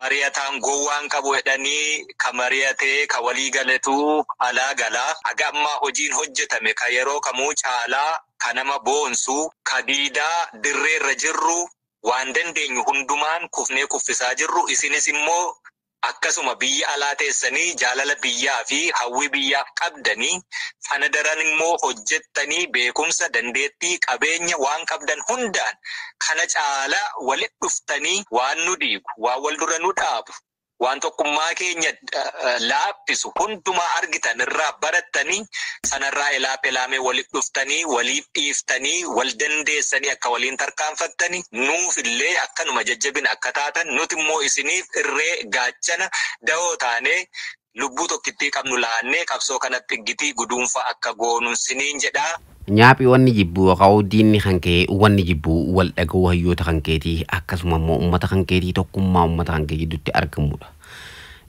Mariyataan gowwaan qabu jedhanii ka mariyatee ka walii galetu alaa galaa. Aga ammaa hojiin hojjetame ka yeroo kamuu caalaa ka nama boonsu ka diidaa dirreerra jirru waan dandeenyu hundumaan kufnee kuffisaa jirru. Isinis immoo akkasuma biyya alaa teessanii jaalala biyyaa fi hawwi biyyaaf qabdanii sana daran immoo hojjettanii beekumsa dandeettii qabeenya waan qabdan hundaan kana caala walitti dhuftanii waan nu dhiibu waan wal dura nu dhaabu waan tokkummaa keenya laaffisu hundumaa argitan irraa barattanii sanarraa elaamee walitti dhuftanii waliif dhiiftanii wal dandeessanii akka waliin tarkaanfattanii nuuf illee akkanuma jajjabina akka taatan nuti immoo isiniif irree gaachana da'oo taanee lubbuu tokkittii qabnu laannee qabsoo kanatti gitii guduunfa akka goonuun siniin jedhaa. Nyaapi wanni jibbu qawdiinni kan kee wanni jibbu wal dhaga'uu hayyoota kan keetii akkasuma immoo uummata kan keetii tokkummaa uummata kan kee gidduutti argamudha.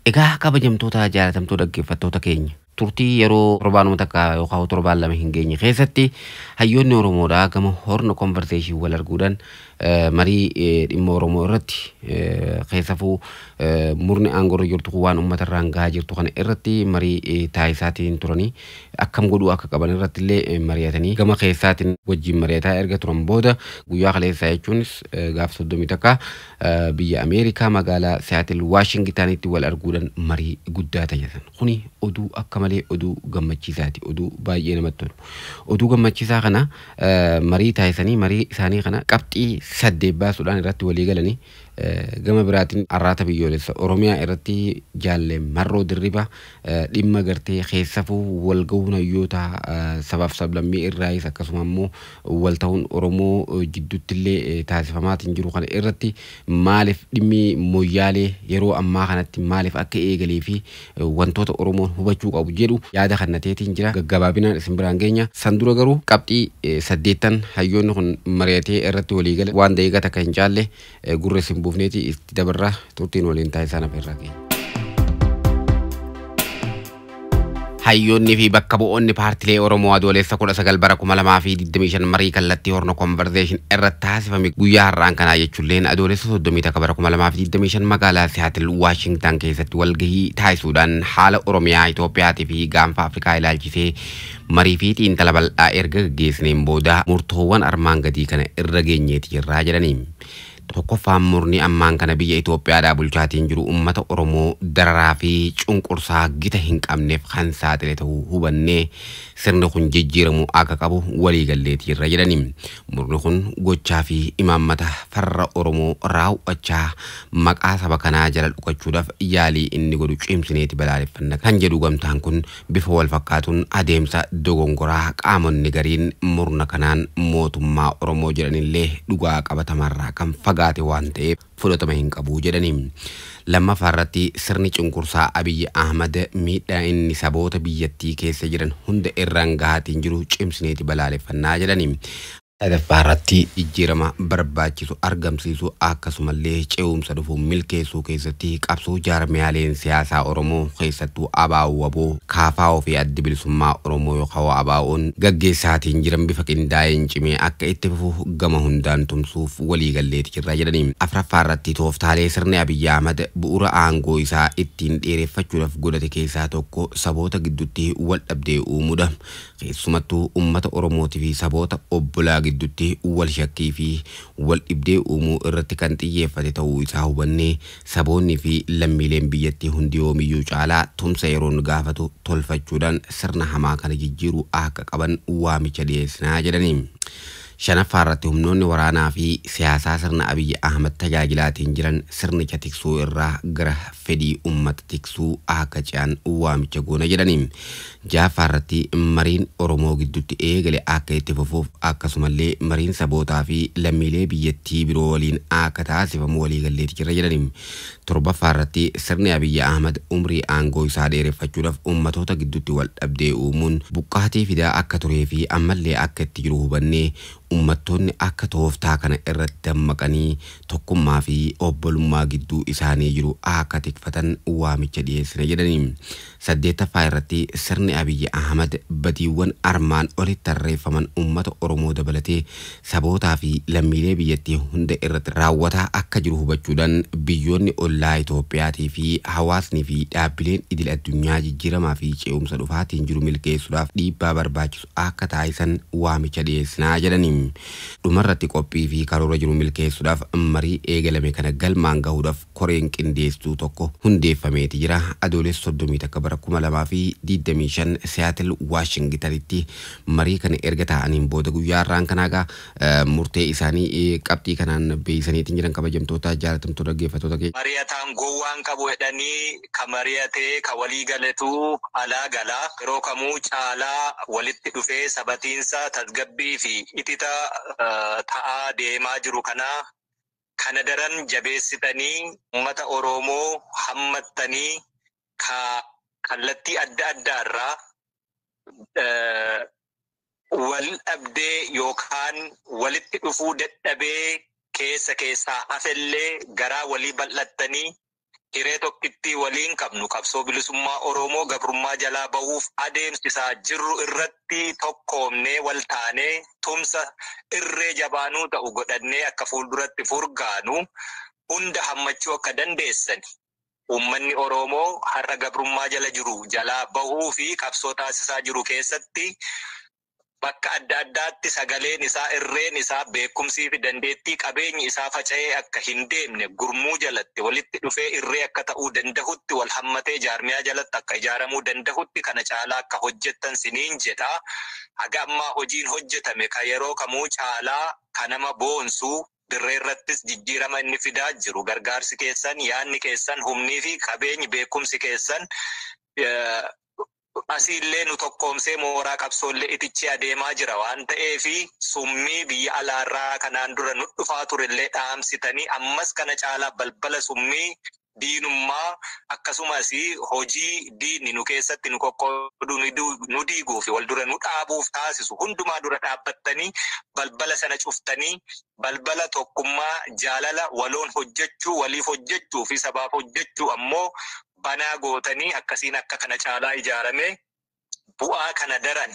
Egaa kabajamtoota jaalatamtoota dhaggeeffattoota keenya turtii yeroo torbaanuma takka yookaan torbaan lama hin geenye keessatti hayyoonni Oromoodhaa gama horna konverseeshinii wal arguudhaan marii dhimma Oromoo irratti keessafuu murni aangoo jirtu waan uummata irraan gahaa jirtu kana irratti marii taasisaatiin turanii akkam godhuu akka qaban irratti illee mari'atanii gama keessaatiin wajjin mari'ataa erga turan booda guyyaa kaleessaa jechuunis gaaf 30 takka biyya Ameerikaa magaalaa Seattle Waashingtanitti wal arguudhaan marii guddaa taasisan. Kuni oduu akka malee oduu gammachiisaati. Oduu baay'ee namatti tolu. Oduu gammachiisaa kana marii taasisanii marii isaanii kana qabxii 8 baasuudhaan irratti walii galanii gama biraatiin arraata biyyoolessa Oromiyaa irratti jaalle marroo dirriba dhimma gartee keessafuu wal ga'uun hayyoota sabaaf sablammii irraayis akkasuma immoo wal ta'uun Oromoo jidduutti illee taasifamaatiin jiru kana irratti maaliif dhimmi moyyaalee yeroo ammaa kanatti maaliif akka eegalee fi wantoota Oromoon hubachuu qabu jedhu yaada kannateetiin jira. Gaggabaabinaan isin biraan geenya san dura garuu qabxii 8 hayyoonni kun mari'atee irratti walii gale waan daqiiqaa takka hin caalle gurra isin buufneeti itti dabarraa turtiin waliin taasisan afeerraa keenya. Hayyoonni fi bakka bu'oonni paartilee Oromoo adoolessa 19 bara 2025 marii kallattii horna konverseeshin irratti taasifame guyyaa har'aan kanaa jechuulleen adoolessa 30 bara 2025 magaalaa Seattle Waashingtan keessatti walgahii taasisuudhaan haala Oromiyaa Itoophiyaatii fi gaanfa Afrikaa ilaalchisee marii fi xiinxala bal'aa erga gaggeessineen booda murtoowwan armaan gadii kana irra geenyeeti jirraa jedhanii. Tokkoffaan murni ammaan kana biyya Itoophiyaadhaa bulchaatiin jiru uummata Oromoo dararaa fi cunqursaa gita hin qabneef kan saaxile ta'uu hubannee sirni kun jijjiiramuu akka qabu walii galleetii irra jedhanii. Murni kun gochaa fi imaammata farra Oromoo raawwachaa maqaa saba kanaa jala dhukachuudhaaf yaalii inni godhu cimsineeti balaaleffanna kan jedhu gamtaan kun bifa wal fakkaatuun adeemsa dogongoraa qaamonni gariin murna kanaan mootummaa Oromoo jedhanillee dhugaa qabatamarraa kan fagaate waan ta'eef fudhatama hin qabu jedhanii. Lammaffaa irratti sirni cunqursaa Abiyyi Ahmad miidhaa inni saboota biyyattii keessa jiran hunda irraan gahaatiin jiru cimsineeti balaaleffannaa jedhanii. Sadaffaa irratti jijjiirama barbaachisu argamsiisuu akkasumallee ce'umsa dhufu milkeessuu keessatti qabsoo jaarmiyaaleen siyaasaa Oromoo keessattuu ABO KFO fi adda bilisummaa Oromoo yookaan ABO'n gaggeessaatiin jiran bifa qindaa'een cimee akka itti fufu gama hundaan tumsuuf walii galleeti jirra jedhanii. Afuraffaa irratti tooftaalee sirni Abiyyi Ahmad bu'uura aangoo isaa ittiin dheereffachuudhaaf godhate keessaa tokko saboota gidduutti wal dhabdee uumuudha. Keessumattuu uummata Oromootii fi saboota obbolaa gidduutti wal shakkii fi wal dhibdee uumuu irratti kan xiyyeeffate ta'uu isaa hubannee saboonni fi lammiileen biyyattii hundi yoomiyyuu caalaa tumsa yeroon gaafatu tolfachuudhaan sirna hamaa kana jijjiiruu akka qaban waamicha dhiyeessinaa jedhanii. Shanaffaa irratti humnoonni waraanaa fi siyaasaa sirna Abiyyi Ahmad tajaajilaatiin jiran sirnicha tiksuu irraa gara fedhii uummata tiksuu akka ce'an waamicha goona jedhanii. Ja'affaa irratti mariin Oromoo gidduutti eegale akka itti fufuuf akkasumallee mariin sabootaa fi lammiilee biyyattii biroo waliin akka taasifamu walii galleeti jirra jedhanii. Torbaffaa irratti sirni Abiyyi Ahmad umrii aangoo isaa dheereffachuudhaaf uummatoota gidduutti wal dhabdee uumuun buqqaatii fidaa akka turee fi ammallee akka itti jiru hubannee ummattoonni akka tooftaa kana irratti dammaqanii tokkummaa fi obbolummaa gidduu isaanii jiru akka tikfatan waamicha dhiyeessina jedhanii. Saddeettaffaa irratti sirni Abiyyi Ahmad badiiwwan armaan olitti tarreeffaman uummata Oromoo dabalatee sabootaa fi lammiilee biyyattii hunda irratti raawwataa akka jiru hubachuudhaan biyyoonni ollaa Itoophiyaatii fi hawaasni fi dhaabbileen idil addunyaa jijjiiramaa fi ce'umsa dhufaatiin jiru milkeessuudhaaf dhiibbaa barbaachisu akka taasisan waamicha dhiyeessinaa jedhaniin. Dhumarratti qophii fi karoora jiru milkeessuudhaaf marii eegalame kana galmaan gahuudhaaf koreen qindeessituu tokko hundeeffameeti jira. Adoolessa 30 akka bara 2025 Seattle Washingtonitti marii kana erga ta'aniin booda guyyaa har'aan kanaagaa murtee isaanii qabxii kanaan beeksisaniitiin jiran kabajamtoota jaalatamtoota dhaggeeffattoota keenya. Mariyataan gowwaan qabu jedhanii ka mariyatee ka walii galetu alaa galaa yeroo kamuu caalaa walitti dhufee sabatiinsa tasgabbii fi itita ta'aa deemaa jiru kana daran jabeessitanii uummata Oromoo hammattanii kallattii adda addaarraa wal dhabdee yookaan walitti dhufuu dadhabee keessaa hafellee garaa walii bal'attanii hiree tokkitti waliin qabnu qabsoo bilisummaa Oromoo gabrummaa jalaa bahuuf adeemsisaa jirru irratti tokkoomnee wal taanee tumsa irree jabaanuu ta'u godhannee akka fuulduratti furgaanu hunda hammachuu akka dandeessani. Uummanni Oromoo har'a gabrummaa jala jiru jalaa bahuu fi qabsoo taasisaa jiru keessatti bakka adda addaatti sagaleen isaa irreen isaa beekumsii fi dandeettii qabeenyi isaa faca'ee akka hin deemne gurmuu jalatti walitti dhufee irree akka ta'uu danda'utti wal hammatee jaarmiyaa jalatti akka ijaaramuu danda'utti kana caalaa akka hojjettan siniin jedha. Haga ammaa hojiin hojjetame ka yeroo kamuu caalaa ka nama boonsuu dirree irrattis jijjiirama inni fidaa jiru gargaarsi keessan yaanni keessan humnii fi qabeenyi beekumsi keessan asiillee nu tokkoomsee mooraa qabsoollee itichi adeemaa jira waan ta'eefi summii biyya alaarraa kanaan dura nu dhufaa turellee dhaamsitanii ammas kana caalaa balbala summii diinummaa akkasumas hojii diinni nu keessatti nu qoqqoodu nu diiguu fi wal dura nu dhaabuuf taasisu hundumaa dura dhaabbattanii balbala sana cuftanii balbala tokkummaa jaalala waloon hojjechuu waliif hojjechuu fi sabaaf hojjechuu ammoo banaa gootanii akkasiin akka kana caalaa ijaarame bu'aa kana daran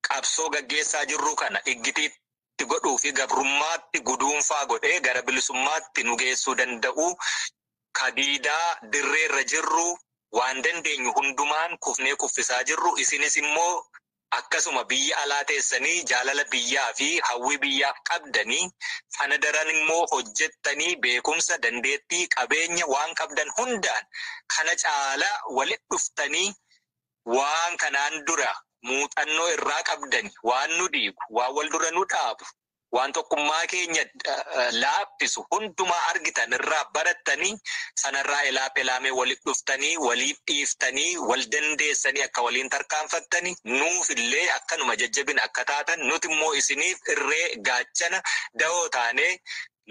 qabsoo gaggeessaa jirru kana iggitiitti godhuu fi gabrummaatti guduunfaa godhee gara bilisummaatti nu geessuu danda'u kadiidaa dirreerra jirru waan dandeenyu hundumaan kufnee kuffisaa jirru isinis immoo akkasuma biyya alaa teessanii jaalala biyyaa fi hawwii biyyaaf qabdanii sana daran immoo hojjettanii beekumsa dandeettii qabeenya waan qabdan hundaan kana caalaa walitti dhuftanii waan kanaan dura muuxannoo irraa qabdani waan nu diigu waan wal dura nu dhaabu waan tokkummaa keenya laaffisu hundumaa argitan irraa barattanii sanarraa elaamee walitti dhuftanii waliif dhiiftanii wal dandeessanii akka waliin tarkaanfattanii nuufillee akkanuma jajjabina akka taatan nuti immoo isiniif irree gaachana da'oo taanee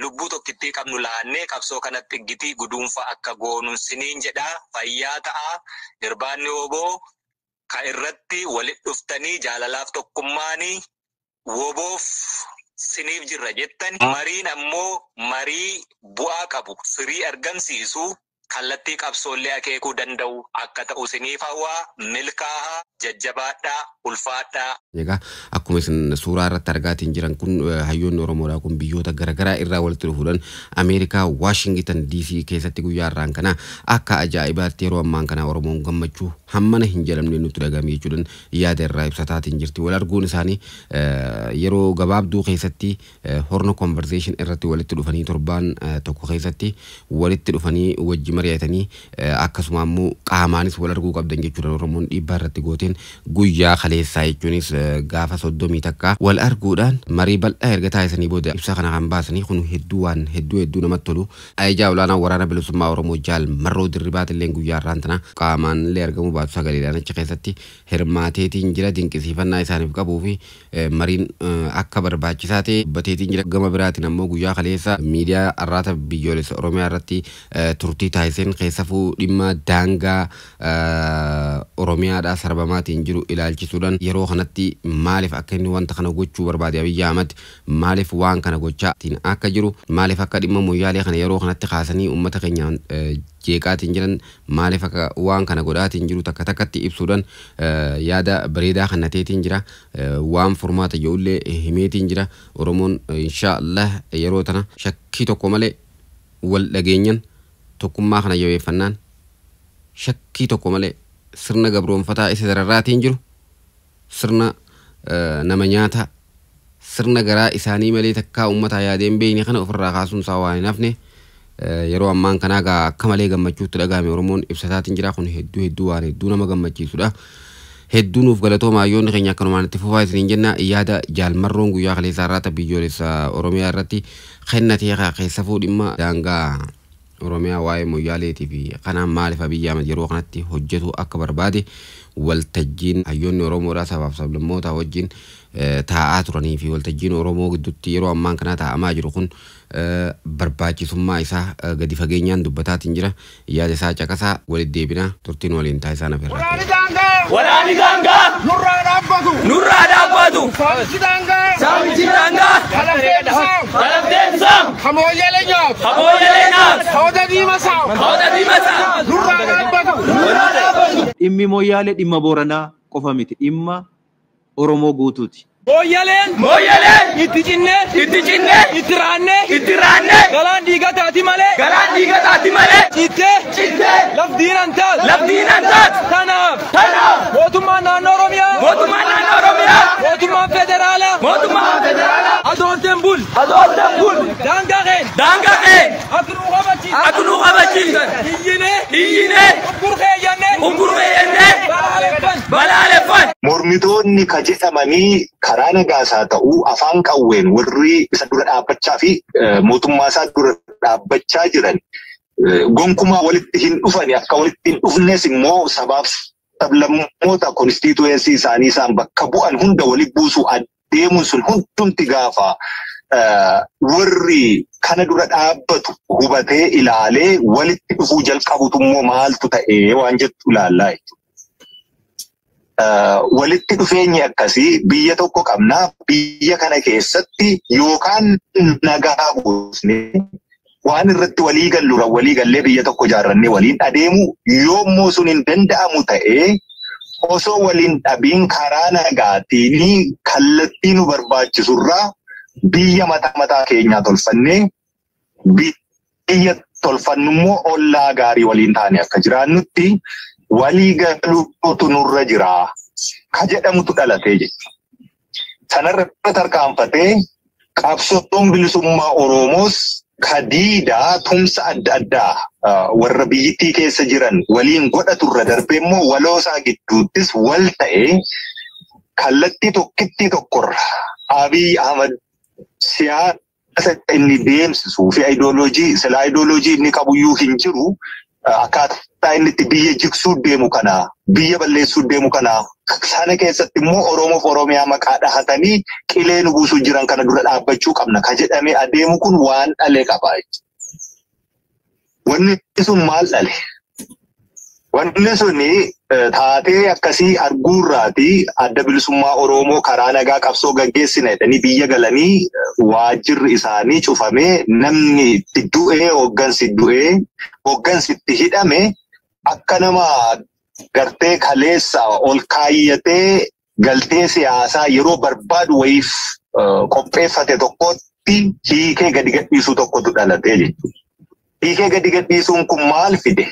lubbuu tokkittii qabnu laannee qabsoo kanatti gitii guduunfa akka goonuun siniin jedhaa fayyaa ta'aa irbaanni oboo ka irratti walitti dhuftanii jaalalaaf tokkummaanii woboof siniif jirra jettani mariin ammoo marii bu'aa qabu firii argamsiisu kallattii qabsoollee akeekuu danda'u akka ta'u siniif hawwaa milkaa'aa jajjabaadhaa ulfaadhaa. Egaa akkuma isin suuraa irratti argaatiin jiran kun hayyoonni Oromoodhaa kun biyyoota garaagaraa irraa walitti dhufuudhaan Ameerikaa Washington DC keessatti guyyaa har'aan kana akka ajaa'ibaatti yeroo ammaan kana Oromoon gammachuu hammana hin jedhamne nutti dhagahame jechuudhaan yaada irraa ibsataatiin jirti. Wal arguun isaanii yeroo gabaabduu keessatti horno conversation irratti walitti dhufanii torbaan tokko keessatti walitti dhufanii wajji mari'atanii akkasuma immoo qaamaanis wal arguu qabdan jechuudha. Oromoon dhiibbaa irratti gooteen guyyaa kaleessaa jechuunis gaafa 30 takka wal arguudhaan marii bal'aa erga taasisanii booda ibsa kana kan baasanii kun hedduu namatti tolu. Ajajaa olaanaa waraana bilisummaa Oromoo Jaal Marroo Dirribaatillee guyyaa har'aan tana qaamaan illee argamu baatu sagaleedhaan achi keessatti hirmaateetiin jira dinqisiifannaa isaaniif qabuu fi mariin akka barbaachisaa ta'e bateetiin jira. Gama biraatiin ammoo guyyaa kaleessa miidiyaa arraata biyyoolessa Oromiyaa irratti turtii taasiseen keessafuu dhimma daangaa Oromiyaadhaa sarbamaatiin jiru ilaalchisuudhaan yeroo kanatti maaliif akka inni wanta kana gochuu barbaade Abiyyi Ahmad maaliif waan kana gochaatiin akka jiru maaliif akka dhimma Moyyaalee kana yeroo kanatti kaasanii uummata keenyaan jeeqaatiin jiran maaliif akka waan kana godhaatiin jiru takka takkatti ibsuudhaan yaada bareedaa kannateetiin jira. Waan furmaata ijoollee himeetiin jira. Oromoon inshaallah yeroo tana shakkii tokko malee wal dhageenyan tokkummaa kana jabeeffannaan shakkii tokko malee sirna gabroonfataa isa dararraatiin jiru sirna nama nyaata sirna garaa isaanii malee takkaa uummataa yaadeen beeyne kana ofirraa kaasuun isaa waan hin hafne yeroo ammaan kanaa gaa akka malee gammachuutti dhagaame Oromoon ibsataatiin jira kun hedduu waan hedduu nama gammachiisudha. Hedduu nuuf galatooma ayyoonni keenya akkanumaan itti fufaa isiniin jenna yaada jaalmarroon guyyaa kaleessaa irratti biyyoolessa Oromiyaa irratti kennatee keessa fuudhimma daangaa Oromiyaa waa'ee Moyyaaleetii fi kanaan maaliif Abiyyi Ahmed yeroo kanatti hojjetu akka barbaade waltajjiin hayyoonni Oromoodhaa sabaaf sablammoota wajjin taa'aa turanii fi waltajjiin Oromoo gidduutti yeroo ammaan kana taa'amaa jiru kun barbaachisummaa isaa gadi fageenyaan dubbataatiin jira yaada isaa caqasaa walitti deebinaa turtiin waliin taasisaa naferraa. Walaani ganga nurra dhaabbatu saamichi dangaa kalabdeen saam Hamoyele nyaat hawda diima saam nurra dhaabbatu dhimmi Moyyaale dhimma Booranaa qofa miti dhimma Oromoo guutuuti. Moyyaleen itti cinne itti raanne galaan diigataati malee citte lafdiinan taat tanaaf mootummaan naannoo Oromiyaa mootummaan federaalaa adoonteen bul daangaa keen atunuu qabachiisan iyyinee umburqee jennee balaaleffan. Mormitoonni ka jedhamanii karaa nagaasaa ta'uu afaan qawween warri isa dura dhaabbachaa fi mootummaa isaa dura dhaabbachaa jiran gonkumaa walitti hin dhufani akka walitti hin dhufnes immoo sabaaf sablammoota konstituensii isaanii isaan bakka bu'an hunda walitti buusuu adeemuun sun hundumti gaafa warri kana dura dhaabbatu hubatee ilaalee walitti dhufuu jalqabutu immoo maaltu ta'ee waan jettu ilaallaa jechuudha. Walitti dhufeenyi akkasii biyya tokko qabnaa biyya kana keessatti yookaan nagaa buusne waan irratti walii gallee biyya tokko ijaarrannee waliin adeemu yoommoo sun hin danda'amu ta'ee osoo waliin dhabiin karaa nagaatiin kallattii nu barbaachisurraa biyya mataa keenyaa tolfannee biyya tolfannummoo ollaa gaarii waliin taane akka jiraannutti walii galuutu nurra jira ka jedhamutu dhalatee jechuudha. Sanarratti tarkaanfatee qabsoon bilisummaa Oromoos kadiidaa tumsa adda addaa warra biyyittii keessa jiran waliin godhaturra darbee immoo waloosaa gidduuttis wal ta'ee kallattii tokkittii tokkorra Abiy Ahmed siyaasa inni deemsisuu fi ayidooloojii inni qabuyyuu hin jiru akkaataa inni itti biyya jigsuu deemu kana biyya balleessuu deemu kana sana keessatti immoo Oromoof Oromiyaa maqaa dhahatanii qilee nu buusuu jiran kana dura dhaabbachuu qabna ka jedhamee adeemu kun waan dhalee qaba. Wanni sun maal dhale? Wanni suni taatee akkasii arguurraati adda bilisummaa Oromoo karaa nagaa qabsoo gaggeessina jedhanii biyya galanii waajjirri isaanii cufamee namni itti du'ee hooggansi itti hidhame akka nama gartee kaleessa ol kaayyatee galtee siyaasaa yeroo barbaadu wayiif qopheeffate tokkotti hiikee gadi gadhiisuu tokkotu dhalatee jechuudha. Hiikee gadi gadhiisuun kun maal fide?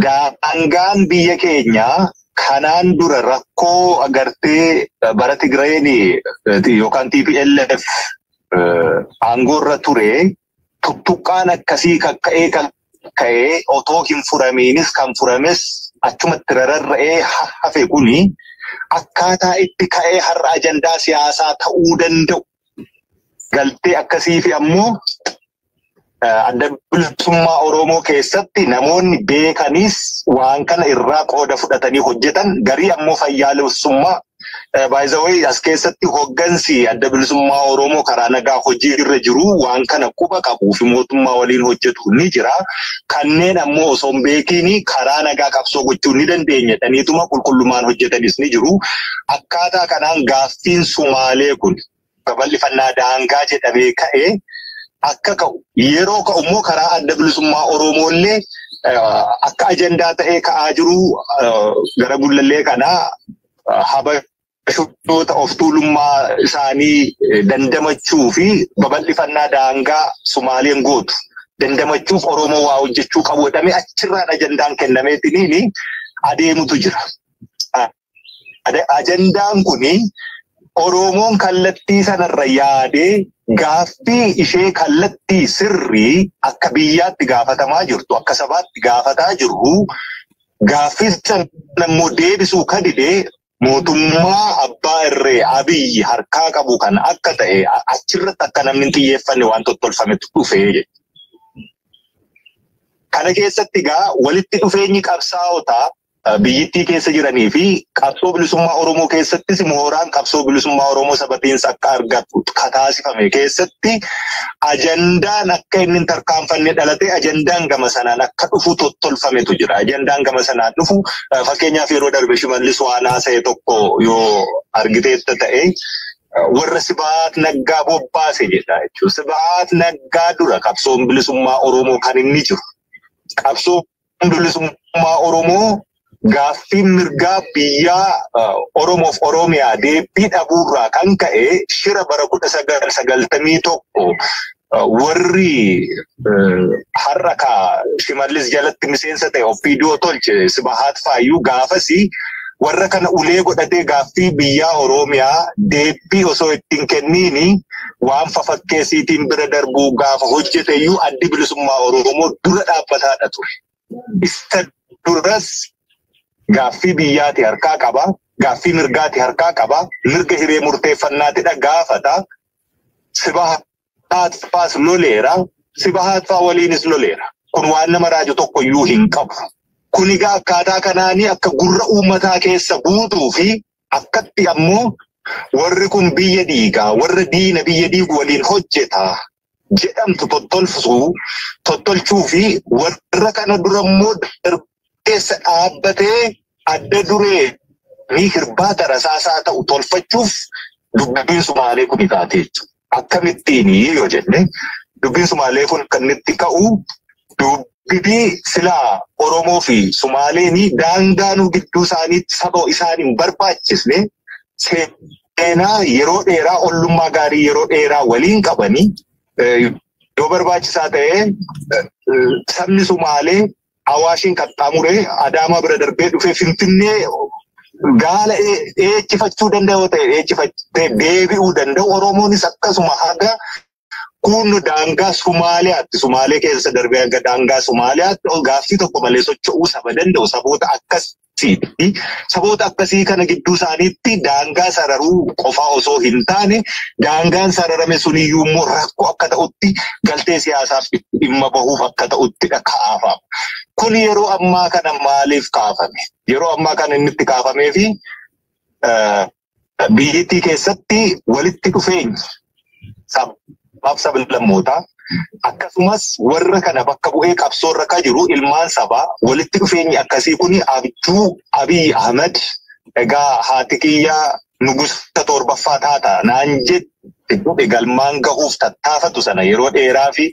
Daangaan biyya keenyaa kanaan dura rakkoo agartee bara Tigreen yookaan TPLF aangoorra ture tuttuqqaan akkasii ka'ee otoo hin furamiinis kan furames achumatti rarra'ee hafe kuni akkaataa itti ka'ee har'a ajandaa siyaasaa ta'uu danda'u galtee akkasii fi ammoo adda bilisummaa Oromoo keessatti namoonni beekanis waan kana irraa qooda fudhatanii hojjetan garii ammoo fayyaalessummaa baay'ee as keessatti hooggansi adda bilisummaa Oromoo karaa nagaa hojii irra jiru waan kana quba qabuu fi mootummaa waliin hojjetu ni jira. Kanneen ammoo osoo hin beekiin karaa nagaa qabsoo gochuu ni dandeenya jedhaniituma qulqullummaan hojjetanis ni jiru. Akkaataa kanaan gaaffiin Sumaalee kun babal'ifannaa daangaa jedhamee ka'ee akka ka'u yeroo ka'u immoo karaa adda bilisummaa Oromoo illee akka ajandaa ta'ee ka'aa jiru gara gullallee kanaa habashoota of tuulummaa isaanii dandamachuu fi babal'ifannaa daangaa Sumaaleen gootu dandamachuuf Oromoo waa hojjechuu qabu jedhamee achirraan ajandaan kennameetiniin adeemutu jira. Ajandaan kuni Oromoon kallattii sanarra yaadee gaaffii ishee kallattii sirrii akka biyyaatti gaafatamaa jirtu akka sabaatti gaafataa jirru gaaffii sana immoo deebisuu kadidee mootummaa abbaa irree Abiyyi harkaa qabu kan akka ta'e achirratti akka namni hin xiyyeeffanne waan tottolfametu dhufee jedhe. Kana keessatti egaa walitti dhufeenyi qabsaa'otaa biyyittii keessa jiranii fi qabsoo bilisummaa Oromoo keessattis mooraan qabsoo bilisummaa Oromoo sabatiinsa akka argatu kataasifame keessatti ajandaan akka inni tarkaanfanne dhalate ajandaan gama sanaan akka dhufu tottolfametu jira. Ajandaan gama sanaan dhufu fakkeenyaaf yeroo darbe Shimallis waan haasa'e tokko yoo argiteetta ta'e warra Sibahat Naggaa bobbaase jedha jechuudha. Sibahat Naggaa dura qabsoon bilisummaa Oromoo kan inni jiru. Qabsoon bilisummaa Oromoo gaaffii mirgaa biyyaa Oromoof Oromiyaa deebii dhabuurraa kan ka'e shira bara 1991 warri har'a Shimallis jalatti miseensa ta'e Opiidiyoo tolche Sibahat Faayyuu gaafasii warra kana ulee godhatee gaaffii biyyaa Oromiyaa deebii osoo ittiin kenniini waan fafakkeessiitiin bira darbuu gaafa hojjeteyyuu addi bilisummaa Oromoo dura dhaabbataadha ture. Isa duras gaaffii biyyaati harkaa qaba, gaaffii mirgaati harkaa qaba, mirga hiree murteeffannaatidha gaafata. Sibahat faas loleera, Sibahat faa waliinis loleera. Kun waan nama raaju tokko iyyuu hin qabu. Kun egaa akkaataa kanaanii akka gurra uummataa keessa buutuu fi akkatti ammoo warri kun biyya diigaa, warra diina biyya diigu waliin hojjetaa jedhamtu tottolchuu fi warra kana dura immoo darbeessa dhaabbatee adda duree ni hirbaata rasaasaa ta'u tolfachuuf dubbiin Sumaalee kun taate jechuudha. Akkamittiin yoo jenne dubbiin Sumaalee kun kan itti ka'u dubbii silaa Oromoo fi Sumaaleeni daangaanuu gidduu isaaniitti saba isaaniin barbaachisne seenaa yeroo dheeraa ollummaa gaarii yeroo dheeraa waliin qabanii yoo barbaachisaa ta'e sabni Sumaalee Awaashiin qaxxaamuree Adaamaa bira darbee dhufee Finfinnee gaala eechifachuu danda'u ta'e eechifatee deebi'uu danda'u. Oromoonis akkasuma haga kun daangaa Sumaaliyaatti Sumaalee keessa darbee hanga daangaa Sumaaliyaatti gaaffii tokko malee socho'uu saba danda'u saboota akkasiiti. Saboota akkasii kana gidduu isaaniitti daangaa sararuu qofaa osoo hin taane daangaan sararame suniyyuu immoo rakkoo akka ta'utti galtee siyaasaaf dhimma bahuuf akka ta'utti kaafama. Kun yeroo ammaa kana maaliif kaafame? Yeroo ammaa kana inni itti kaafamee fi biyyattii keessatti walitti dhufeenyi sabaaf sablammootaa akkasumas warra kana bakka bu'ee qabsoorra ka jiru ilmaan sabaa walitti dhufeenyi akkasii kuni abjuu Abiy Ahmed egaa haati kiyyaa nugusa torbaffaa taata naan jedhe galmaan gahuuf tattaafatu sana yeroo dheeraa fi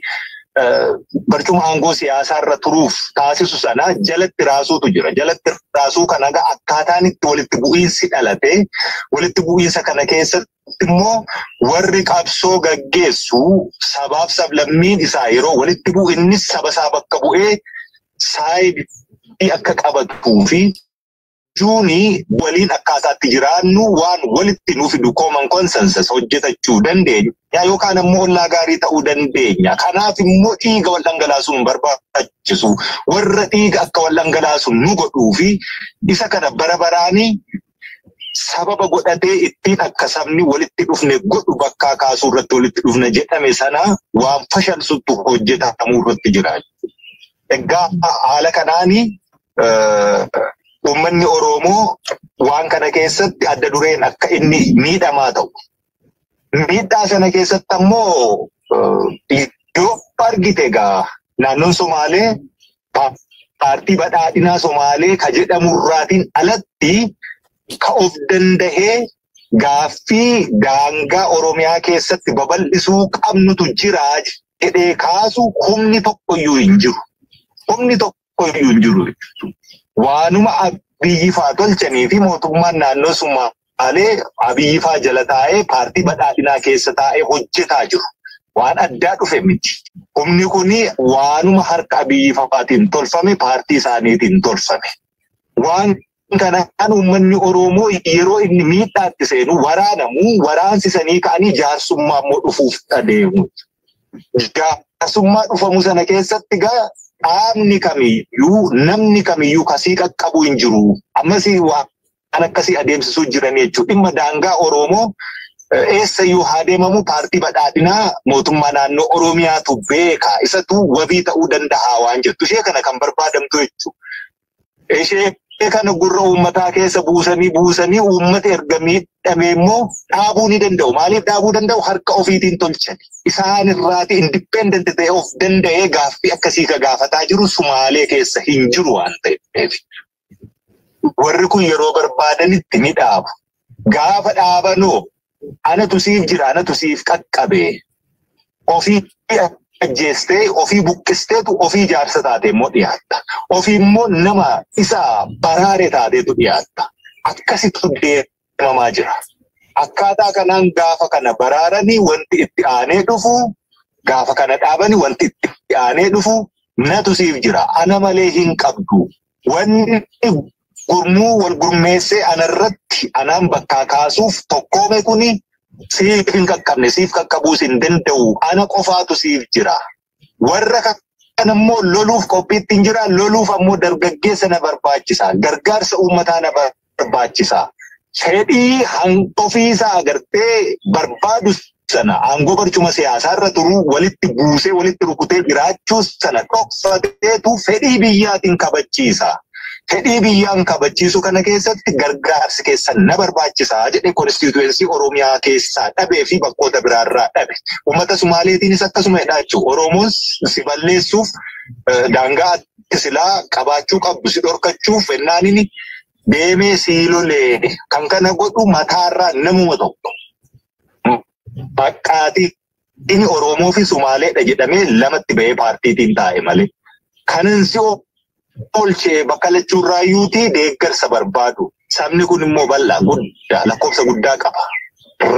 barcuma aangoo siyaasaarra turuuf taasisu sana jalatti raasuutu jira. Jalatti raasuu kana akkaataan itti walitti bu'iinsi dhalate walitti bu'iinsa kana keessatti immoo warri qabsoo gaggeessu sabaaf sablammiin isaa yeroo walitti bu'u innis saba isaa bakka bu'ee saayidii akka qabatuu fi juuni waliin akkaataatti jiraannu waan walitti nuuf fidu common consensus hojjetachuu dandeenya yookaan immoo ollaa gaarii ta'uu dandeenya. Kanaaf immoo dhiiga wal dhangalaasuun barbaachisu warra dhiiga akka wal dhangalaasuun nu godhuu fi isa kana bara baraanii sababa godhatee ittiin akka sabni walitti dhufne godhu bakkaa kaasuu irratti walitti dhufne jedhame sana waan fashalsutti hojjetamuu irratti jira. Egaa haala kanaanii uummanni Oromoo waan kana keessatti adda dureen akka inni miidhamaa ta'u. Miidhaa sana keessatti ammoo yoo argite egaa naannoon Somaalee paartii badhaadhinaa Somaalee ka jedhamurraatiin alatti ka of dandahee gaaffii daangaa Oromiyaa keessatti babal'isuu qabnutu jira jedhee kaasu humni tokkoyyuu hin jiru. Humni tokkoyyuu hin jiru. Waanuma Abiyyi faa tolchanii fi mootummaan naannoo Somaalee Abiyyi faa jala taa'ee paartii badhaadhinaa keessa taa'ee hojjetaa jiru. waan addaa dhufe miti. Humni kuni waanuma harka Abiyyi fa'aatiin tolfame, paartii isaaniitiin tolfame. Waan kanaan uummanni Oromoo yeroo inni miidhaatti seenu waraansisanii ka'anii jaarsummaa immoo dhufuuf adeemu. Jaarsummaa dhufamu sana keessatti gaa dhaabni kamiyyuu namni kamiyyuu kasii qaqqabu hin jiru. Ammas waan akkasii adeemsisuu jiranii jechuudha. Dhimma daangaa Oromoo eessayyuu haa deemamu paartii badhaadhinaa mootummaa naannoo Oromiyaatu beeka. Isatu wabii ta'uu danda'a waan jettu. Ishee kana kan barbaadamtu jechuudha. Ishee kana gurra uummataa keessa buusanii uummata erga miidhame immoo dhaabuu ni danda'u. Maaliif dhaabuu danda'u? Harka ofiitiin tolchani. Isaan irraati independent ta'e of danda'ee gaaffii akkasii ka gaafataa jiru Sumaalee keessa hin jiru waan ta'eef. Warri kun yeroo barbaadanitti ni dhaabu. Gaafa dhaabanoo anatu siif jira, anatu siif qaqqabe. Ofii ajjeestee, ofii buqqisteetu ofii jaarsa taatee immoo dhiyaatta. Ofii immoo nama isa baraare taateetu dhiyaatta. Akkasitti deemamaa jira. Akkaataa kanaan gaafa kana baraaranii wanti itti aanee dhufu, gaafa kana dhaabanii wanti itti aanee dhufu natu siif jira. Ana malee hin qabdu. Wanni gurmuu wal gurmeessee anarratti anaan bakkaa kaasuuf tokkoome kuni siif hin qaqqabne, siif qaqqabuus hin danda'u. Ana qofaatu siif jira. Warra kana immoo loluuf qophiitti hin jira. Loluuf ammoo dargaggeessa na barbaachisa. Gargaarsa uummataa na barbaachisa. Fedhii ofiisaa agartee barbaadu sana aangoo barcuma siyaasaarra turu walitti buusee walitti rukutee jiraachuu sana dhoksateetu fedhii biyyaatiin kabachiisa. Fedhii biyyaan kabachiisu kana keessatti gargaarsi keessan na barbaachisaa jedhe konstituensii Oromiyaa keessaa dhabee fi bakkoota biraarraa dhabe. Uummata Sumaaleetiinis akkasuma jedhaa jechuudha. Oromoon si balleessuuf daangaa silaa qabaachuu qabdu si dhorkachuuf ennaanin deemee siilolee kan kana godhu mataarraa namuma tokko. Baqqaatii inni Oromoo fi Sumaaleedha jedhamee lamatti bahee paartiitiin taa'e malee. Kanan si olchee bakka lachuurraayyuutii deeggarsa barbaadu. Sabni kun immoo bal'aa guddaa lakkoofsa guddaa qaba.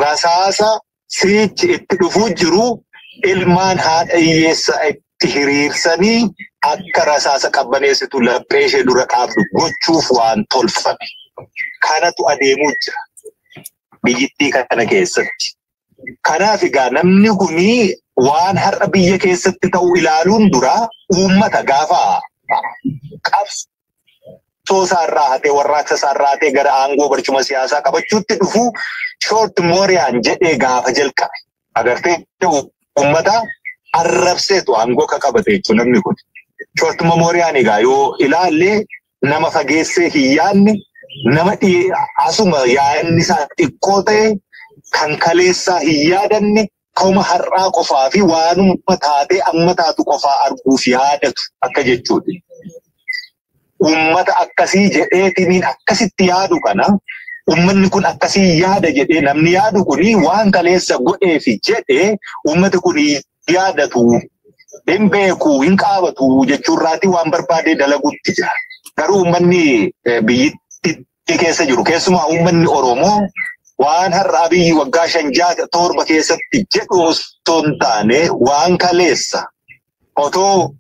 Rasaasa siichi itti dhufuu jiru ilmaan haadha hiyyeessa itti hiriirsanii akka rasaasa qabbaneessitu laphee ishee dura dhaabdu gochuuf waan tolfame. Kanatu adeemuu jira biyyittii kana keessatti. Kanaaf egaa namni kuni waan har'a biyya keessatti ta'u ilaaluun dura uummata gaafa qabsoo isaarraa hatee warraaqsa isaarraa hatee gara aangoo barcuma siyaasaa qabachuutti dhufu short mooriyaan jedhee gaafa jalqabe. Agartee uummata arrabseetu aangoo ka qabate jechuun namni kun. Short mooriyaan egaa yoo ilaalle nama fageessee hin yaadne nama asuma yaadni isaa xiqqoo ta'e kan kaleessaa hin yaadanne kauma har'aa qofaa fi waanuma taatee amma taatu qofaa arguuf yaadatu akka jechuudha. Uummata akkasii jedheetiniin akkasitti yaadu kana uummanni kun akkasii yaada jedhee namni yaadu kuni waan kaleessa godheefi jedhee uummati kun yaadatu hin beeku hin qaabatu jechuurraati waan barbaadee dalaguutti jira. Garuu uummanni biyyittii keessa jiru keessumaa uummanni Oromoo waan har'a Abiyyi waggaa 5-7 keessatti jedhu osoo hin taane waan kaleessa otoo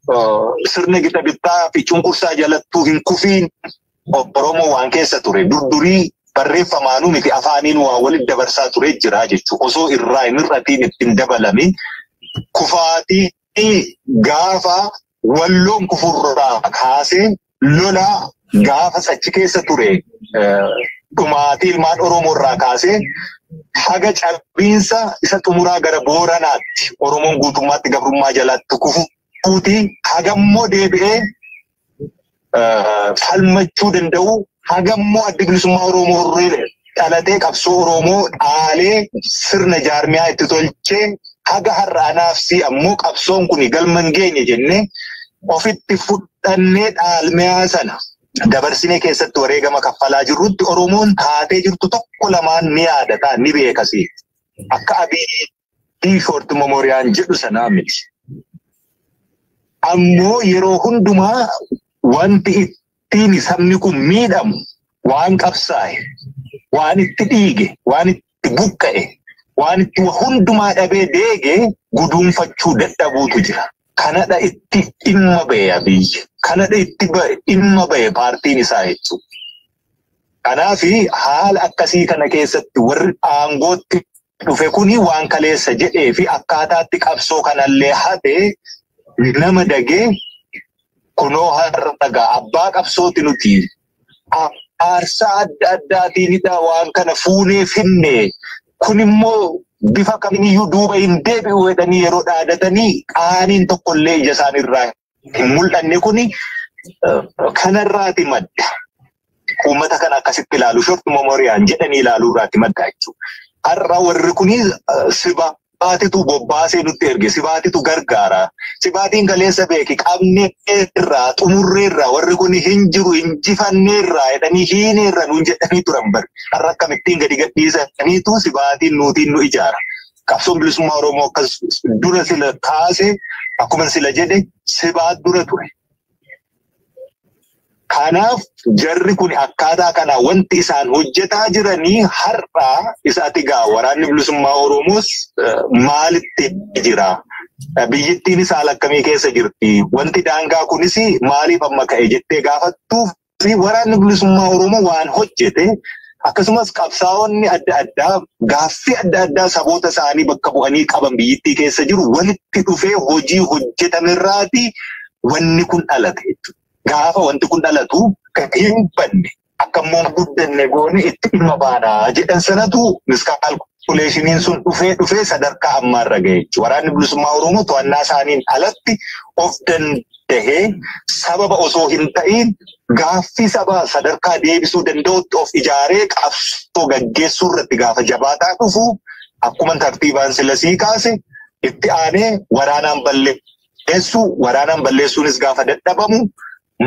sirna gita bittaa fi cunqursaa jalattuu hin kufiin Oromoo waan keessa ture durdurii barreeffamaanuu miti afaaniin waa walitti dabarsaa ture jira jechuudha. Osoo irraa hin hir'atiin ittiin dabalamin kufaatii gaafa walloon kufurraa kaasee lola gaafa achi keessa ture dhumaatii ilmaan Oromoo irraa kaasee haga cabiinsa isa xumuraa gara Booranaatti Oromoon guutummaatti gabrummaa jalaatti kufuuti hagammoo deebi'ee falmachuu danda'u hagammoo adda bilisummaa Oromoo dhalatee qabsoo Oromoo dhaalee sirna jaarmiyaa itti tolchee haga har'aanaaf si ammoo qabsoon kun galman geenye jennee ofitti fudhannee dhaalmiyaa sana dabarsinee keessatti wareegama kaffalaa jirrutti Oromoon taatee jirtu tokko lamaan ni yaadata ni beekasi. Akka Abiyyi short mooriyaan jedhu sanaa miti. Ammoo yeroo hundumaa wanti ittiin sabni kun miidhamu waan qabsaa'e, waan itti dhiige, waan itti buqqa'e, waan itti hundumaa dhabee deege guduunfachuu dadhabuutu jira. Kanadha itti dhimma ba'e Abiyyi. Kanadha itti dhimma ba'e paartiin isaa jechuudha. Kanaafi haala akkasii kana keessatti warri aangootti dhufe kuni waan kaleessa jedhee fi akkaataatti qabsoo kanallee hate nama dagee kunoo har'a dhagaa abbaa qabsooti nuti aarsaa adda addaatiin waan kana fuunee finne kun immoo bifa kamiyyuu duuba hin deebi'u jedhanii yeroo dhaadatanii qaaniin tokkollee ija isaaniirraa hin mul'anne kuni kanarraati madda. Uummata kana akkasitti ilaalu short memoriyaan jedhanii ilaaluu irraatti madda jechuudha. Har'a warri kuni sibaatitu bobbaasee nutti erge, sibaatitu gargaara. Sibaatiin kaleessa beeki qabnee irraa xumurree irraa warri kuni hin jiru injifannee irraa jedhanii hiinee irra nuun jedhanii turan bari. Har'a akkamittiin gadi gadhiisaniitu sibaatiin nuutiin nu ijaara. Qabsoon bilisummaa Oromoo akkas dura sila kaase akkuma sila jedhe sibaat dura ture. Kanaaf jarri kun akkaataa kana wanti isaan hojjetaa jiranii har'a isaati gaa waraanni bilisummaa Oromoos maalitti jira? Biyyittiin isaa akkamii keessa jirti? Wanti daangaa kunis maaliif amma ka'e jettee gaafattuuf waraanni bilisummaa Oromoo waan hojjete akkasumas qabsaa'onni adda addaa gaaffii adda addaa saboota isaanii bakka bu'anii qaban biyyittii keessa jiru walitti dhufee hojii hojjetamerraati wanni kun dhalate jechuudha. Gaafa wanti kun dhalatu kan hin banne akkammoo guddanne goone itti dhimma baanaa jedhan sanatu miskaalkuleeshiniin sun dhufee sadarkaa ammaarra ga'e jechuudha. Waraanni bilisummaa Oromoo to'annaa isaaniin alatti of dandahee sababa osoo hin ta'in gaaffii sabaa sadarkaa deebisuu danda'utti of ijaaree qabsoo gaggeessuu irratti gaafa jabaataa dhufu akkuma tartiibaan silasii kaase itti aanee waraanaan balleessuunis gaafa dadhabamu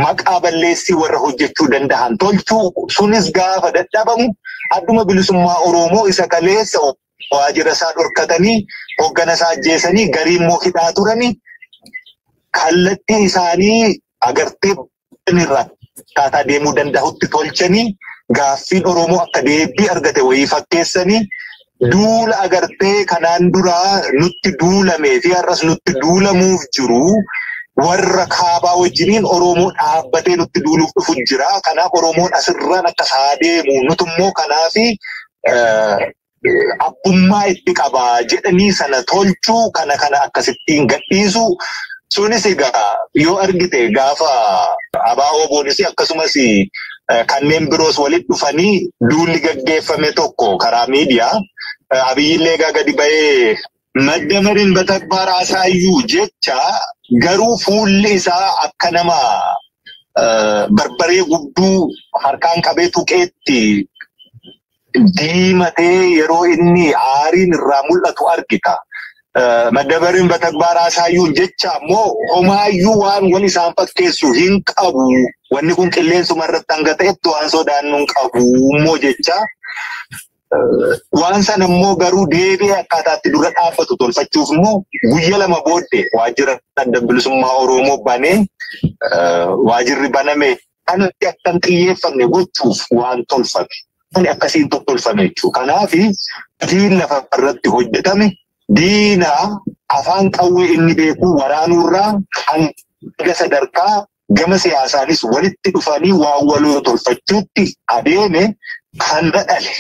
maqaa balleessii warra hojjechuu danda'an tolchuu sunis gaafa dadhabamu adduma bilisummaa Oromoo isa kaleessa waajjira isaa dhorkatanii hoggana isaa ajjeesanii garii immoo hidhaa turanii kallattii isaanii agartee irraa akkaataa deemuu danda'utti tolchanii gaaffiin Oromoo akka deebii argate wayii fakkeessanii duula agartee kanaan duraa nutti duulamee fi har'as nutti duulamuuf jiru. Warra kaabaa wajjiniin Oromoo dhaabbatee nutti duuluuf dhufu jira. Kanaaf Oromoon asirraan akka isaa deemu nutummoo kanaafi abbummaa itti qabaa jedhanii sana tolchuu kana akkasittiin gadhiisu. Sunis egaa yoo argite gaafa ABO boonis akkasumas kanneen biroos walitti dhufanii duulli gaggeeffame tokko karaa miidiyaa Abiyyillee gadi ba'ee Maddamariin Batagbaar Asaayyuu jecha garuu fuulli isaa akka nama barbaree gudduu harkaan qabee tuqeetti diimatee yeroo inni aariin irraa mul'atu argita. Maddamariin Batagbaar Asaayyuun jecha ammoo homaayyuu waan wal isaan fakkeessu hin qabu. Wanni kun qilleensuma irratti hanga ta'etti waan sodaannu hin qabu immoo jecha. Waan sana immoo garuu deebi'ee akkaataatti dura dhaabbatu tolfachuuf immoo guyya lama booddee waajjira adda bilisummaa Oromoo banee waajjirri baname kanatti akkan xiyyeeffamne gochuuf waan tolfame. Kun akkasiin tolfame jechuudha. Kanaaf diin lafa irratti hojjetame diina afaan qawwee inni beeku waraanurraa hanga sadarkaa gama siyaasaanis walitti dhufanii waan waloo tolfachuutti adeeme kan dhale.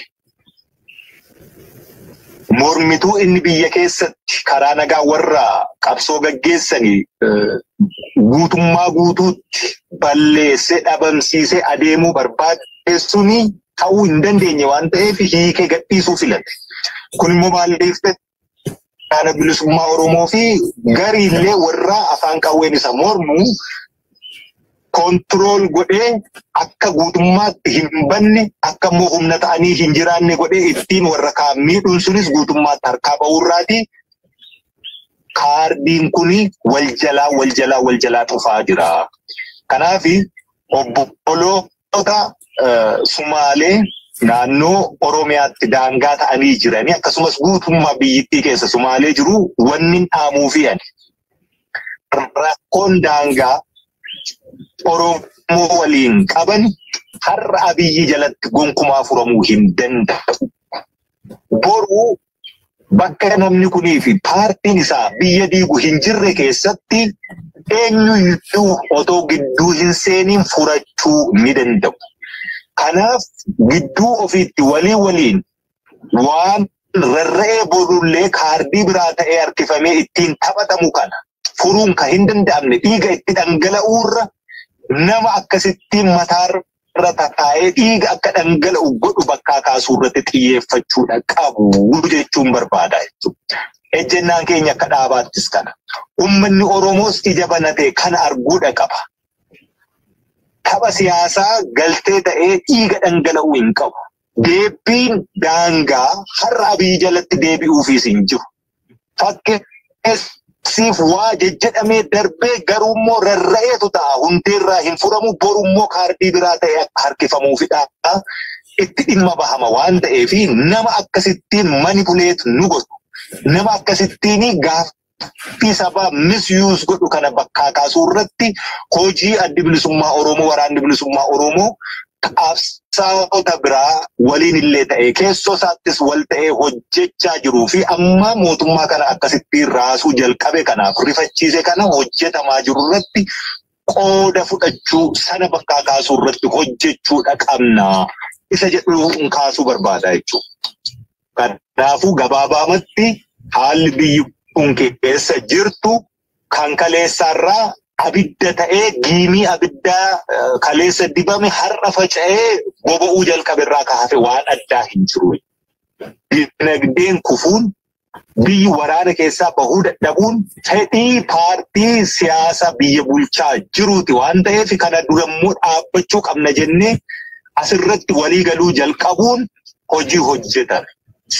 Mormituu inni biyya keessatti karaa nagaa warra qabsoo gaggeessanii guutummaa guutuutti balleessee dhabamsiisee adeemuu barbaadeessuun ta'uu hin dandeenye waan ta'eef hiikee gadhiisuu filate. Kun immoo maaliif kana bilisummaa Oromoo fi gariillee warra afaan qawween isa mormu kontirool godhee akka guutummaatti hin banne akka immoo humna ta'anii hin jiraanne godhee ittiin warra kaan miidhuun sunis guutummaatti harkaa ba'uurraati. Kaardiin kuni wal jalaa dhufaa jira. Kanaaf obboloota Sumaalee naannoo Oromiyaatti daangaa ta'anii jiranii akkasumas guutummaa biyyittii keessa Sumaalee jiru wanni dhaamuu fi rakkoon daangaa Oromoo waliin qaban har'a Abiyyi jalatti gonkumaa furamuu hin danda'u. Boruu bakka namni kunii fi paartiin isaa biyya diigu hin jirre keessatti eenyuyyuu otoo gidduu hin seeniin furachuu ni danda'u. Kanaaf gidduu ofiitti waliin waan rarra'ee boodullee kaardii biraa ta'ee harkifamee ittiin taphatamu kana furuun kan hin danda'amne dhiiga itti dhangala'uurra nama akkasittiin mataarra tataa'ee dhiiga akka dhangala'u godhu bakkaa kaasuu irratti xiyyeeffachuudha qabu jechuun barbaada jechuudha. Ejjennaan keenya akka dhaabaattis kana. Uummanni Oromoos ija banatee kana arguudha qaba. Tapha siyaasaa galtee ta'ee dhiiga dhangala'uu hin qabu. Deebiin daangaa har'a Abiyyi jalatti deebi'uufis hin jiru. Fakkeessiif waa jedhamee darbee garuummoo rarra'eetu ta'a. Hundeerraa hin furamu borummoo kaardii biraa ta'e akka harkifamuufidha. Itti dhimma bahama waan ta'eef nama akkasittiin manipuleetu nu godhu. Nama akkasittiin gaaffii sabaa misyuus godhu kana bakkaa kaasuu irratti hojii addi bilisummaa Oromoo waraanni bilisummaa Oromoo qabsaa'ota biraa waliin illee ta'ee keessoo isaattis wal ta'ee hojjechaa jiruu fi amma mootummaa kana akkasittiin raasuu jalqabe kanaaf rifachiise kana hojjetamaa jiru irratti qooda fudhachuu sana bakkaa kaasuu irratti hojjechuudha qabna. Isa jedhu kaasuu barbaada jechuudha. Kanaafuu gabaabaamatti haalli biyyi kun keessa jirtu kan kaleessaarraa abidda ta'ee giimii abiddaa kaleessa dibame har'a faca'ee boba'uu jalqaberraa kaafee waan addaa hin jiru. Dinagdeen kufuun biyyi waraana keessaa bahuu dadhabuun fedhii paartii siyaasa biyya bulchaa jiruuti waan ta'eef kana durammoo dhaabbachuu qabna jennee asirratti walii galuu jalqabuun hojii hojjetame.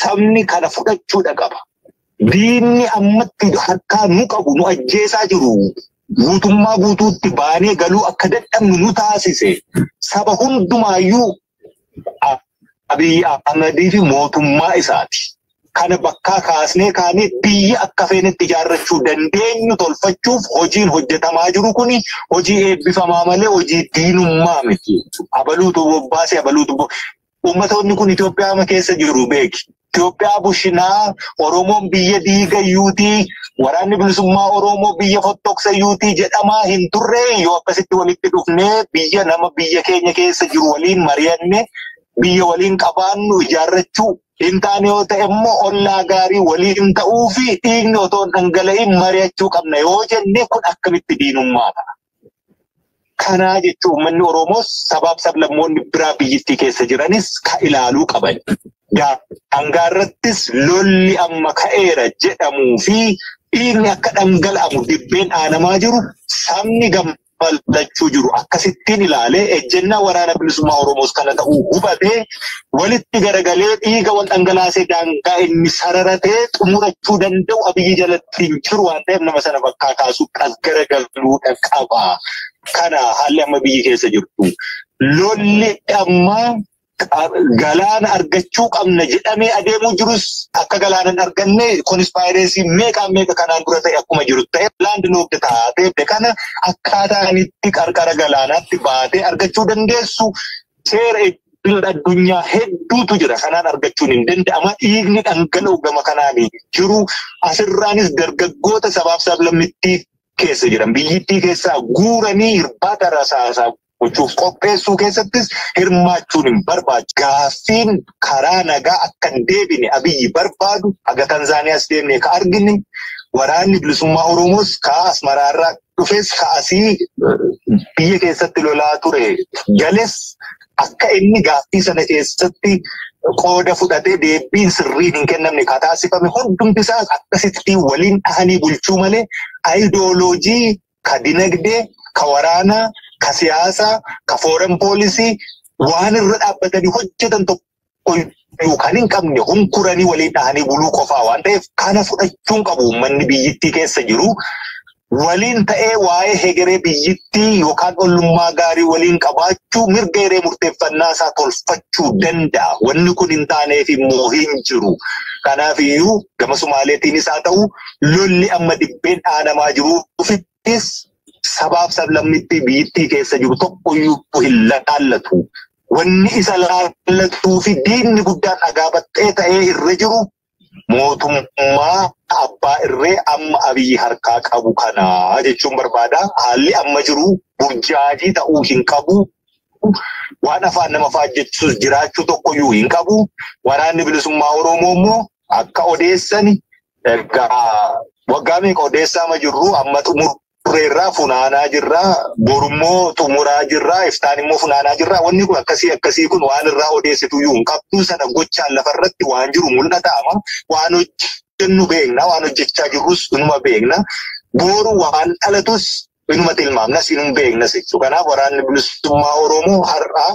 Sabni kana fudhachuudha qaba. Diinni ammatti harkaa nu qabu nu ajjeesaa jiru. Guutummaa guutuutti baanee galuu akka dadhabnu nu taasise. Saba hundumaayyuu Abiyyi Ahmedii fi mootummaa isaati. Kana bakkaa kaasnee kaanee biyya akka feenetti ijaarrachuu dandeenyu tolfachuuf hojiin hojjetamaa jiru kuni hojii eebbifamaa malee hojii diinummaa miti. Abaluutu bobbaase abaluutu ummatoonni kun Itoophiyaa keessa jiru beeki. Itoophiyaa bushinaa Oromoon biyya diigayyuutii waraanni bilisummaa Oromoo biyya fottoksayyuutii jedhamaa hin turre yoo akkasitti walitti dhufnee biyya nama biyya keenya keessa jiru waliin mari'anne biyya waliin qabaannu ijaarrachuu hin taane yoo ta'e immoo ollaa gaarii waliin ta'uu fi dhiigni otoo dhangala'in mari'achuu qabna yoo jenne kun akkamitti diinummaa ta'a. Kanaa jechuun uummanni Oromoos sabaaf sablammoonni biraa biyyattii keessa jiranis ka ilaaluu qaban. Daangaarrattis lolli amma ka'eera jedhamuu fi dhiigni akka dhangala'amu dibbeen aanamaa jiru sabni gammachuu jiru akkasittiin ilaalee ejjennaa waraana bilisummaa Oromoos kana ta'uu hubatee walitti garagalee dhiiga wal dhangalaasee daangaa inni sararatee xumurachuu danda'u Abiyyi jalatti hin jiru waan ta'eef nama sana bakkaa kaasuu as garagaluudha qaba. Kana haalli amma biyyi keessa jirtu. Lolli amma galaana argachuu qabna jedhamee adeemuu jirus akka galaana hin arganne konspaayireesii meeqa kanaan dura ta'e akkuma jiru ta'e laandi lookde taatee kana akkaataa itti qarqara galaanaatti baatee argachuu dandeessu seera addunyaa hedduutu jira kanaan argachuun hin danda'ama dhiigni dhangala'u gama kanaan jiru asirraanis dargaggoota sabaaf sablammittii keessa jiran biyyittii keessaa guuranii irbaata rasaasaa gochuuf qopheessuu keessattis hirmaachuun hin barbaachisu. Gaaffiin karaa nagaa akka hin deebine Abiyyi barbaadu aga Tanzaaniyaas deemnee ka argine waraanni bilisummaa Oromoos ka Asmaraarraa dhufes ka asii biyya keessatti lolaa ture gales akka inni gaaffii sana keessatti qooda fudhatee deebiin sirriin hin kennamne ka taasifame hundumti isaas akkasitti waliin dhahanii bulchuu malee aayidooloojii ka dinagdee ka waraanaa ka siyaasaa ka fooren poolisii waan irra dhaabbatanii hojjetan tokko kan hin qabne hunkuranii waliin dhahanii buluu qofaa waan ta'eef kana fudhachuun qabu uummanni biyyittii keessa jiru. Waliin ta'ee waa'ee hegeree biyyittii yookaan ollummaa gaarii waliin qabaachuu mirga hiree murteeffannaa isaa tolfachuu danda'a. Wanni kun hin taaneef immoo hin jiru. Kanaaf iyyuu gama Sumaaleetiinis haa ta'u lolli amma dibbeen dhaanamaa jiruufis sabaaf sablammittii biyyittii keessa jiru tokkoyyuu hin laallatu. Wanni isa laallatuu fi diinni guddaan dhagaa baxxee ta'ee irra jiru mootummaa abbaa irree amma Abiyyi harkaa qabu kana jechuun barbaada. Haalli amma jiru burjaajii ta'uu hin qabu. Waan afaan nama faajjechuus jiraachuu tokkoyyuu hin qabu. Waraanni bilisummaa Oromoo immoo akka odeessani waggaa meeqa odeessaa ma jirru amma xumurreerraa funaanaa jirraa borummoo xumuraa jirraa iftaan immoo funaanaa jirraa wanni kun akkasii kun waan irraa odeessituyyuu hin qabdu sana gochaan lafarratti waan jiru mul'ataama waan hojjennu beekna waan hojjechaa jirrus inuma beekna boru waan dhalatus inuma tilmaamnas inuma beeknas jechuudha. Kanaaf waraanni bilisummaa Oromoo har'a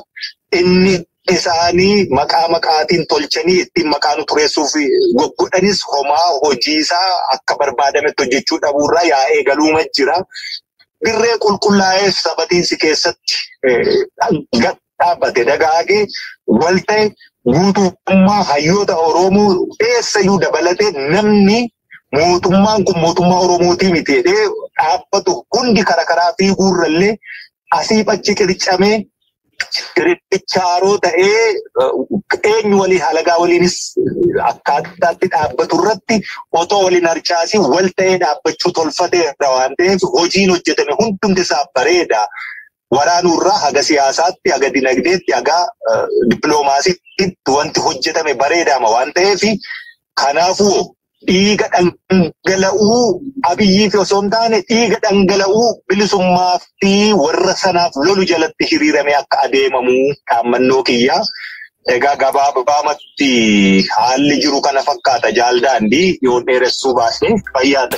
inni isaanii maqaatiin tolchanii ittiin maqaan tureessuuf goggodhanis homaa hojiisaa akka barbaadametti hojjechuu dhabuurraa yaa'ee galuuma jira. Dirree qulqullaa'ee sabatiinsi keessatti dhaabbate dagaagee wal ta'e guutummaa hayyoota Oromoo eessayyuu dabalatee namni mootummaan kun mootummaa Oromootii miti jedhee dhaabbatu hundi karaa fiiguurrallee asii achi qiricamee Kirichaaroo ta'ee eenyu walii halagaa waliinis akkaataatti dhaabbatu irratti otoo waliin harcaasii wal ta'ee dhaabbachuu tolfateera waan ta'eef hojiin hojjetame hundumti isaa bareeda. Waraanurraa haga siyaasaatti, haga dinagdeetti, haga dippiloomaasiitti wanti hojjetame bareedama waan ta'eef kanaafuu dhiiga dhangala'uu Abiyyiif osoo hin taane dhiiga dhangala'uu bilisummaa fi warra sanaaf lolu jalatti hiriirame akka adeemamu dhaammannoo kiyya. Egaa gabaabumatti haalli jiru kana fakkaata Jaal Daandii yoo dheeressuu baasee fayyaada.